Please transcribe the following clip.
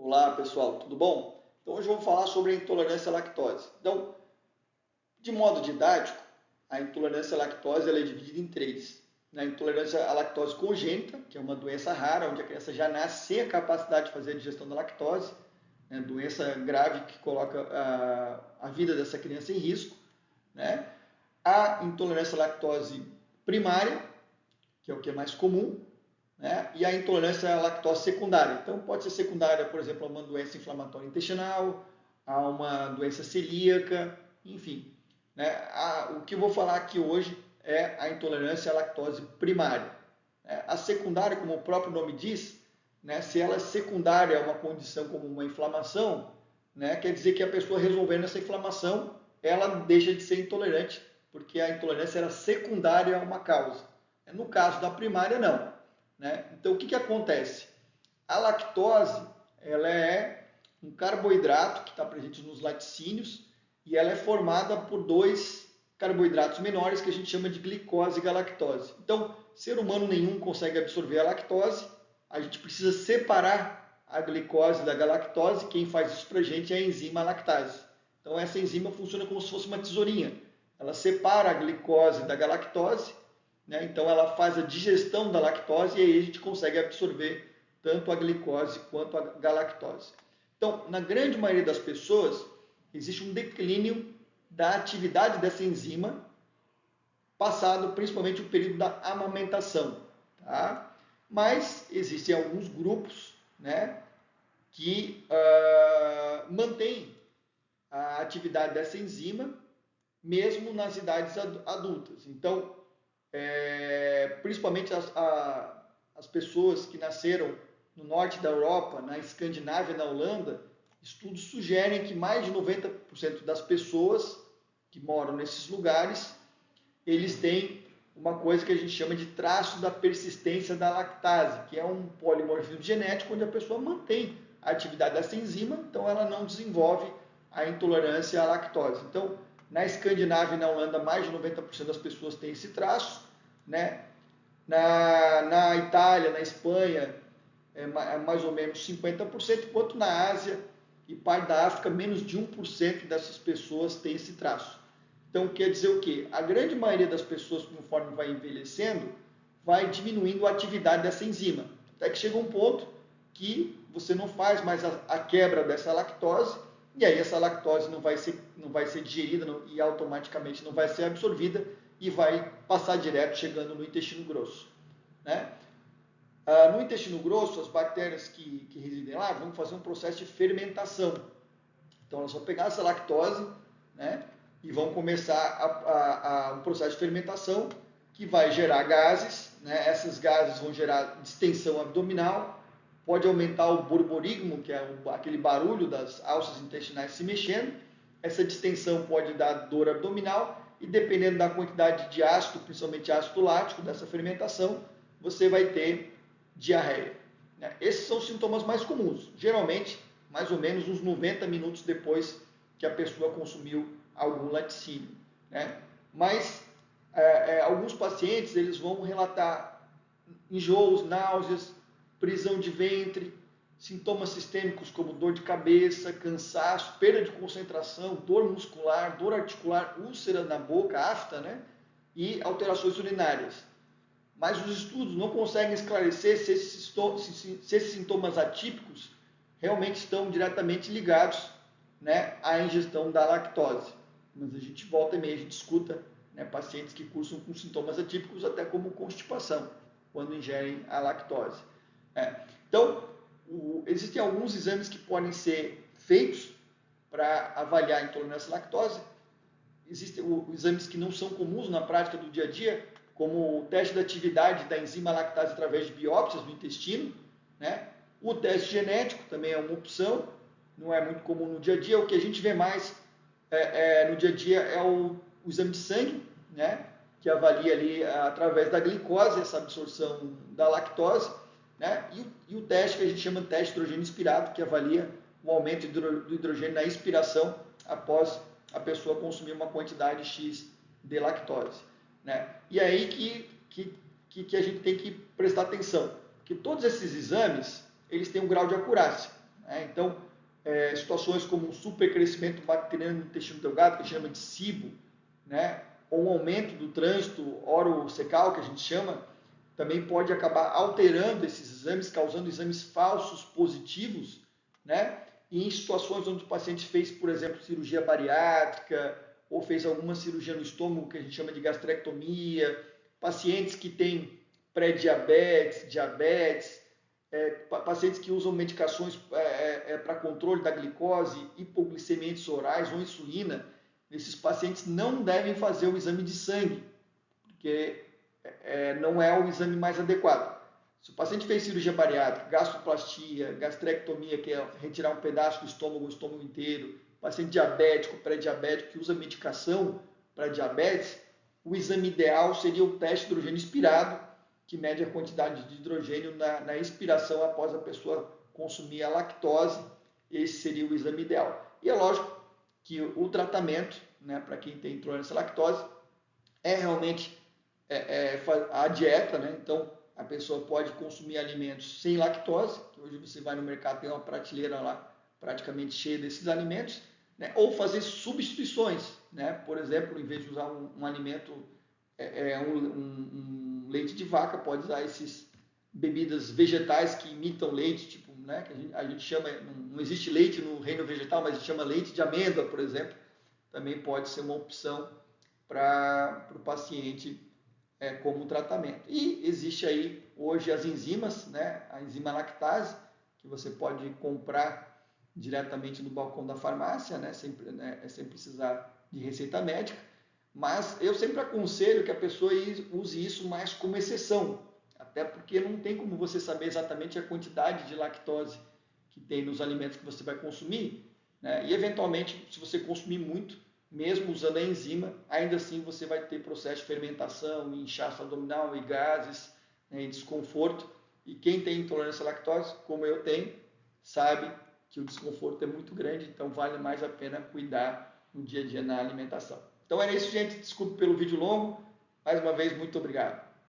Olá pessoal, tudo bom? Então hoje eu vou falar sobre a intolerância à lactose. Então, de modo didático, a intolerância à lactose ela é dividida em três. A intolerância à lactose congênita, que é uma doença rara, onde a criança já nasce sem a capacidade de fazer a digestão da lactose, né? Doença grave que coloca a vida dessa criança em risco. Né? A intolerância à lactose primária, que é o que é mais comum, né? E a intolerância à lactose secundária. Então, pode ser secundária, por exemplo, a uma doença inflamatória intestinal, a uma doença celíaca, enfim. Né? O que eu vou falar aqui hoje é a intolerância à lactose primária. A secundária, como o próprio nome diz, né, se ela é secundária a uma condição como uma inflamação, né, quer dizer que a pessoa resolvendo essa inflamação, ela deixa de ser intolerante, porque a intolerância era secundária a uma causa. No caso da primária, não. Né? Então, o que acontece? A lactose ela é um carboidrato que está presente nos laticínios e ela é formada por dois carboidratos menores que a gente chama de glicose e galactose. Então, ser humano nenhum consegue absorver a lactose, a gente precisa separar a glicose da galactose, quem faz isso para a gente é a enzima lactase. Então, essa enzima funciona como se fosse uma tesourinha. Ela separa a glicose da galactose, né? Então ela faz a digestão da lactose e aí a gente consegue absorver tanto a glicose quanto a galactose. Então, na grande maioria das pessoas, existe um declínio da atividade dessa enzima, passado principalmente o período da amamentação. Tá? Mas existem alguns grupos, né, que mantêm a atividade dessa enzima mesmo nas idades adultas. Então, principalmente as pessoas que nasceram no norte da Europa, na Escandinávia, na Holanda, estudos sugerem que mais de 90% das pessoas que moram nesses lugares, eles têm uma coisa que a gente chama de traço da persistência da lactase, que é um polimorfismo genético onde a pessoa mantém a atividade dessa enzima, então ela não desenvolve a intolerância à lactose. Então, na Escandinávia e na Holanda, mais de 90% das pessoas têm esse traço. Né? Na Itália, na Espanha, é mais ou menos 50%, enquanto na Ásia e parte da África, menos de 1% dessas pessoas têm esse traço. Então, quer dizer o quê? A grande maioria das pessoas, conforme vai envelhecendo, vai diminuindo a atividade dessa enzima. Até que chega um ponto que você não faz mais a quebra dessa lactose, e aí essa lactose não vai ser digerida e automaticamente não vai ser absorvida e vai passar direto chegando no intestino grosso. Né? No intestino grosso, as bactérias que residem lá vão fazer um processo de fermentação. Então, elas vão pegar essa lactose, né, e vão começar um processo de fermentação que vai gerar gases. Né? Essas gases vão gerar distensão abdominal, pode aumentar o borborigmo, que é aquele barulho das alças intestinais se mexendo. Essa distensão pode dar dor abdominal e, dependendo da quantidade de ácido, principalmente ácido lático, dessa fermentação, você vai ter diarreia. Esses são os sintomas mais comuns. Geralmente, mais ou menos uns 90 minutos depois que a pessoa consumiu algum laticínio. Né? Mas alguns pacientes eles vão relatar enjoos, náuseas, prisão de ventre, sintomas sistêmicos como dor de cabeça, cansaço, perda de concentração, dor muscular, dor articular, úlcera na boca, afta, né? E alterações urinárias. Mas os estudos não conseguem esclarecer se esses sintomas atípicos realmente estão diretamente ligados, né, à ingestão da lactose. Mas a gente volta e meia, a gente escuta, né, pacientes que cursam com sintomas atípicos, até como constipação, quando ingerem a lactose. Então, existem alguns exames que podem ser feitos para avaliar a intolerância à lactose. Existem exames que não são comuns na prática do dia a dia, como o teste da atividade da enzima lactase através de biópsias no intestino. Né? O teste genético também é uma opção, não é muito comum no dia a dia. O que a gente vê mais no dia a dia é o exame de sangue, né? Que avalia ali através da glicose essa absorção da lactose. Né? E o teste que a gente chama de teste de hidrogênio inspirado, que avalia o aumento do hidrogênio na expiração após a pessoa consumir uma quantidade X de lactose. Né? E aí que a gente tem que prestar atenção, que todos esses exames eles têm um grau de acurácia. né? Então, situações como um supercrescimento bacteriano no intestino delgado, que chama de SIBO, né? Ou um aumento do trânsito orocecal, que a gente chama, também pode acabar alterando esses exames, causando exames falsos positivos, né? E em situações onde o paciente fez, por exemplo, cirurgia bariátrica ou fez alguma cirurgia no estômago, que a gente chama de gastrectomia, pacientes que têm pré-diabetes, diabetes, pacientes que usam medicações para controle da glicose, hipoglicemiantes orais ou insulina, esses pacientes não devem fazer o exame de sangue, porque não é o exame mais adequado. Se o paciente fez cirurgia bariátrica, gastroplastia, gastrectomia, que é retirar um pedaço do estômago, o estômago inteiro, paciente diabético, pré-diabético, que usa medicação para diabetes, o exame ideal seria o teste de hidrogênio expirado, que mede a quantidade de hidrogênio na expiração após a pessoa consumir a lactose. Esse seria o exame ideal. E é lógico que o tratamento, né, para quem tem intolerância à lactose, é realmente a dieta, né? Então, a pessoa pode consumir alimentos sem lactose, que hoje você vai no mercado, tem uma prateleira lá praticamente cheia desses alimentos, né? Ou fazer substituições, né? Por exemplo, em vez de usar um alimento, um leite de vaca, pode usar esses bebidas vegetais que imitam leite, tipo, né? Que a gente chama, não existe leite no reino vegetal, mas a gente chama leite de amêndoa, por exemplo, também pode ser uma opção para o paciente como tratamento. E existe aí hoje as enzimas, né? A enzima lactase, que você pode comprar diretamente no balcão da farmácia, né? Sem precisar de receita médica, mas eu sempre aconselho que a pessoa use isso mais como exceção, até porque não tem como você saber exatamente a quantidade de lactose que tem nos alimentos que você vai consumir, né? E eventualmente, se você consumir muito, mesmo usando a enzima, ainda assim você vai ter processo de fermentação, inchaço abdominal e gases, né, e desconforto. E quem tem intolerância à lactose, como eu tenho, sabe que o desconforto é muito grande, então vale mais a pena cuidar no dia a dia na alimentação. Então era isso, gente. Desculpe pelo vídeo longo. Mais uma vez, muito obrigado.